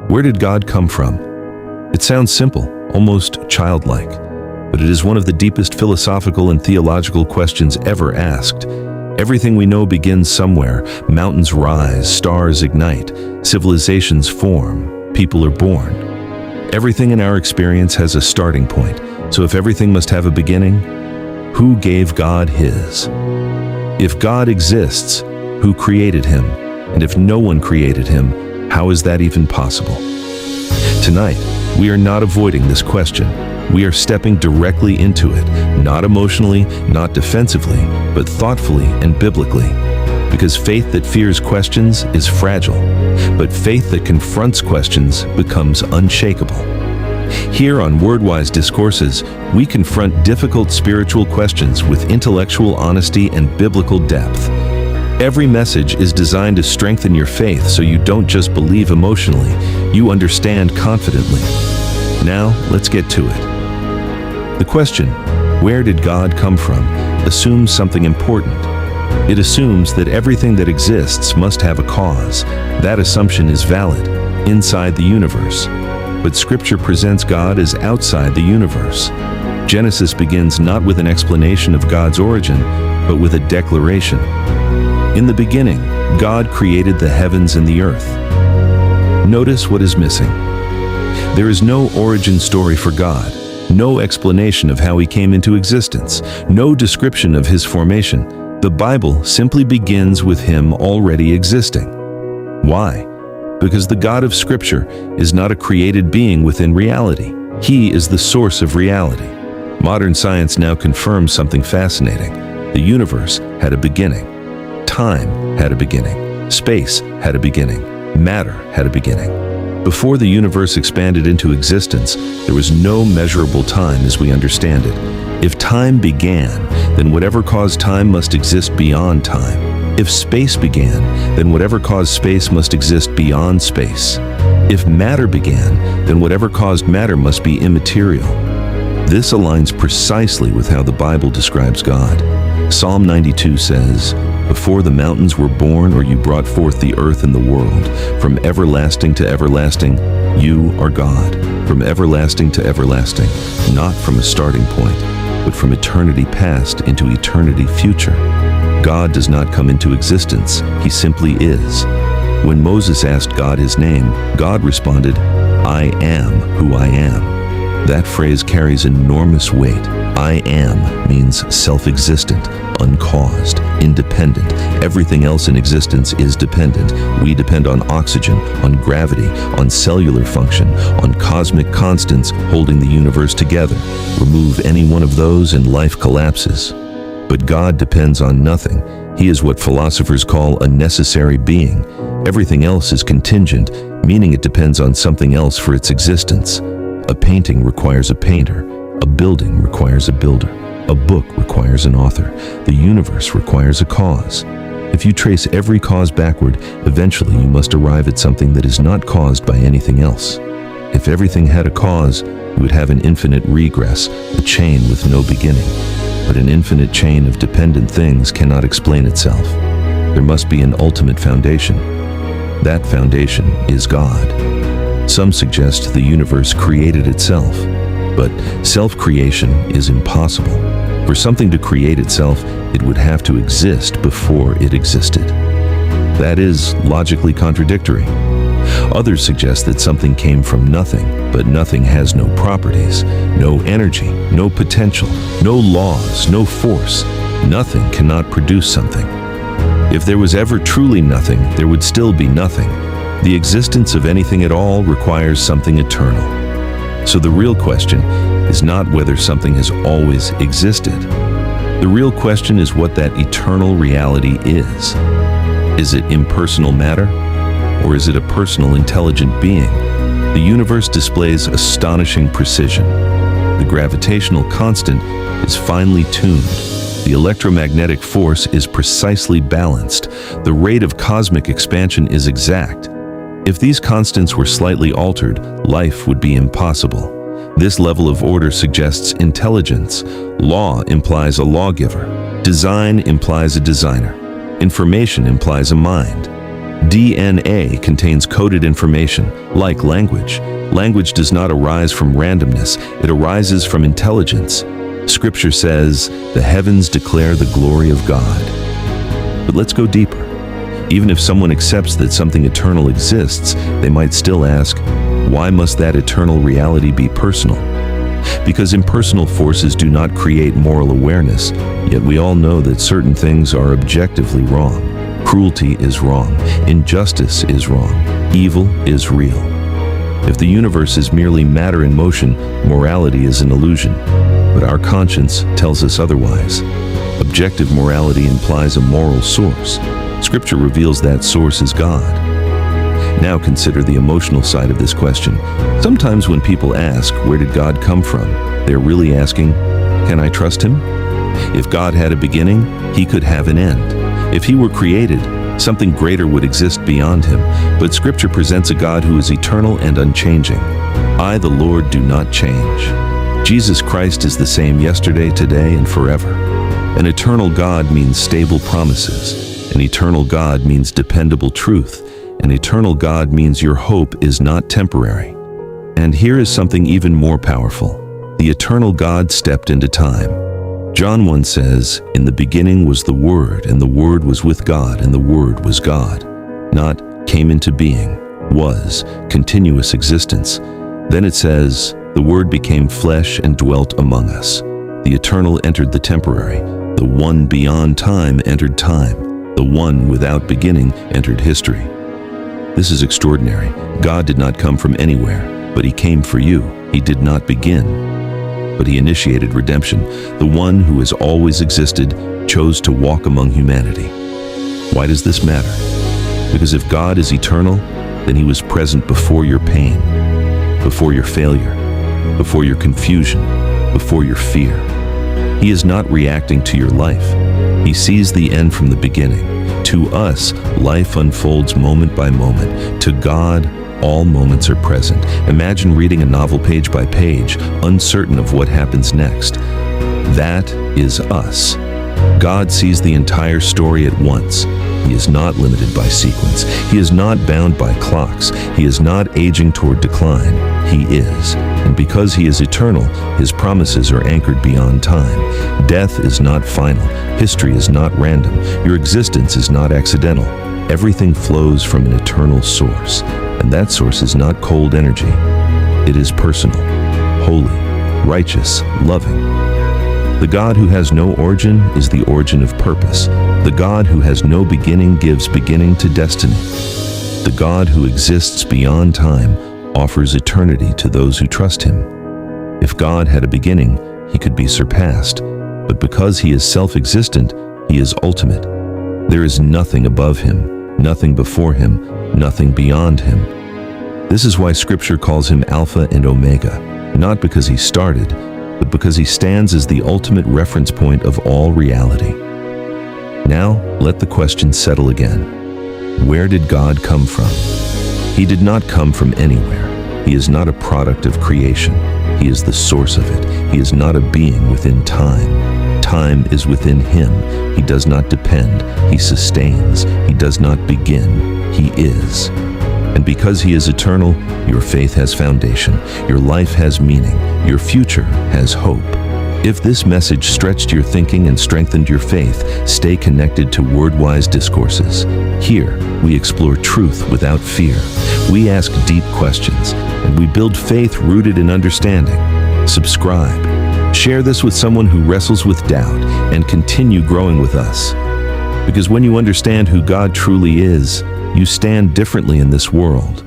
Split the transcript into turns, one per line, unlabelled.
Where did God come from? It sounds simple, almost childlike, but it is one of the deepest philosophical and theological questions ever asked. Everything we know begins somewhere. Mountains rise, stars ignite, civilizations form, people are born. Everything in our experience has a starting point. So if everything must have a beginning, who gave God his? If God exists, who created him? And if no one created him, how is that even possible? Tonight, we are not avoiding this question. We are stepping directly into it, not emotionally, not defensively, but thoughtfully and biblically. Because faith that fears questions is fragile, but faith that confronts questions becomes unshakable. Here on WordWiseDiscourses, we confront difficult spiritual questions with intellectual honesty and biblical depth. Every message is designed to strengthen your faith so you don't just believe emotionally, you understand confidently. Now, let's get to it. The question, where did God come from, assumes something important. It assumes that everything that exists must have a cause. That assumption is valid, inside the universe. But Scripture presents God as outside the universe. Genesis begins not with an explanation of God's origin, but with a declaration. In the beginning, God created the heavens and the earth. Notice what is missing. There is no origin story for God, no explanation of how he came into existence, no description of his formation. The Bible simply begins with him already existing. Why? Because the God of Scripture is not a created being within reality. He is the source of reality. Modern science now confirms something fascinating. The universe had a beginning. Time had a beginning. Space had a beginning. Matter had a beginning. Before the universe expanded into existence, there was no measurable time as we understand it. If time began, then whatever caused time must exist beyond time. If space began, then whatever caused space must exist beyond space. If matter began, then whatever caused matter must be immaterial. This aligns precisely with how the Bible describes God. Psalm 92 says, "Before the mountains were born, or you brought forth the earth and the world, from everlasting to everlasting, you are God. From everlasting to everlasting, not from a starting point, but from eternity past into eternity future." God does not come into existence, he simply is. When Moses asked God his name, God responded, "I am who I am." That phrase carries enormous weight. I am means self-existent, uncaused, independent. Everything else in existence is dependent. We depend on oxygen, on gravity, on cellular function, on cosmic constants holding the universe together. Remove any one of those and life collapses. But God depends on nothing. He is what philosophers call a necessary being. Everything else is contingent, meaning it depends on something else for its existence. A painting requires a painter. A building requires a builder. A book requires an author. The universe requires a cause. If you trace every cause backward, eventually you must arrive at something that is not caused by anything else. If everything had a cause, you would have an infinite regress, a chain with no beginning. But an infinite chain of dependent things cannot explain itself. There must be an ultimate foundation. That foundation is God. Some suggest the universe created itself, but self-creation is impossible. For something to create itself, it would have to exist before it existed. That is logically contradictory. Others suggest that something came from nothing, but nothing has no properties, no energy, no potential, no laws, no force. Nothing cannot produce something. If there was ever truly nothing, there would still be nothing. The existence of anything at all requires something eternal. So the real question is not whether something has always existed. The real question is what that eternal reality is. Is it impersonal matter? Or is it a personal, intelligent being? The universe displays astonishing precision. The gravitational constant is finely tuned. The electromagnetic force is precisely balanced. The rate of cosmic expansion is exact. If these constants were slightly altered, life would be impossible. This level of order suggests intelligence. Law implies a lawgiver. Design implies a designer. Information implies a mind. DNA contains coded information, like language. Language does not arise from randomness, it arises from intelligence. Scripture says, "The heavens declare the glory of God." But let's go deeper. Even if someone accepts that something eternal exists, they might still ask, why must that eternal reality be personal? Because impersonal forces do not create moral awareness, yet we all know that certain things are objectively wrong. Cruelty is wrong, injustice is wrong, evil is real. If the universe is merely matter in motion, morality is an illusion. But our conscience tells us otherwise. Objective morality implies a moral source. Scripture reveals that source is God. Now consider the emotional side of this question. Sometimes when people ask, where did God come from? They're really asking, can I trust him? If God had a beginning, he could have an end. If he were created, something greater would exist beyond him. But Scripture presents a God who is eternal and unchanging. I, the Lord, do not change. Jesus Christ is the same yesterday, today, and forever. An eternal God means stable promises. An eternal God means dependable truth. An eternal God means your hope is not temporary. And here is something even more powerful. The eternal God stepped into time. John 1 says, "In the beginning was the Word, and the Word was with God, and the Word was God." Not came into being, was, continuous existence. Then it says, "The Word became flesh and dwelt among us." The eternal entered the temporary. The one beyond time entered time. The one without beginning entered history. This is extraordinary. God did not come from anywhere, but he came for you. He did not begin, but he initiated redemption. The one who has always existed chose to walk among humanity. Why does this matter? Because if God is eternal, then he was present before your pain, before your failure, before your confusion, before your fear. He is not reacting to your life. He sees the end from the beginning. To us, life unfolds moment by moment. To God, all moments are present. Imagine reading a novel page by page, uncertain of what happens next. That is us. God sees the entire story at once. He is not limited by sequence. He is not bound by clocks. He is not aging toward decline. He is. And because he is eternal, his promises are anchored beyond time. Death is not final. History is not random. Your existence is not accidental. Everything flows from an eternal source. And that source is not cold energy. It is personal, holy, righteous, loving. The God who has no origin is the origin of purpose. The God who has no beginning gives beginning to destiny. The God who exists beyond time offers eternity to those who trust him. If God had a beginning, he could be surpassed. But because he is self-existent, he is ultimate. There is nothing above him, nothing before him, nothing beyond him. This is why Scripture calls him Alpha and Omega, not because he started, but because he stands as the ultimate reference point of all reality. Now, let the question settle again. Where did God come from? He did not come from anywhere. He is not a product of creation. He is the source of it. He is not a being within time. Time is within him. He does not depend. He sustains. He does not begin. He is. And because he is eternal, your faith has foundation. Your life has meaning. Your future has hope. If this message stretched your thinking and strengthened your faith, stay connected to WordWiseDiscourses. Here, we explore truth without fear. We ask deep questions, and we build faith rooted in understanding. Subscribe. Share this with someone who wrestles with doubt, and continue growing with us. Because when you understand who God truly is, you stand differently in this world.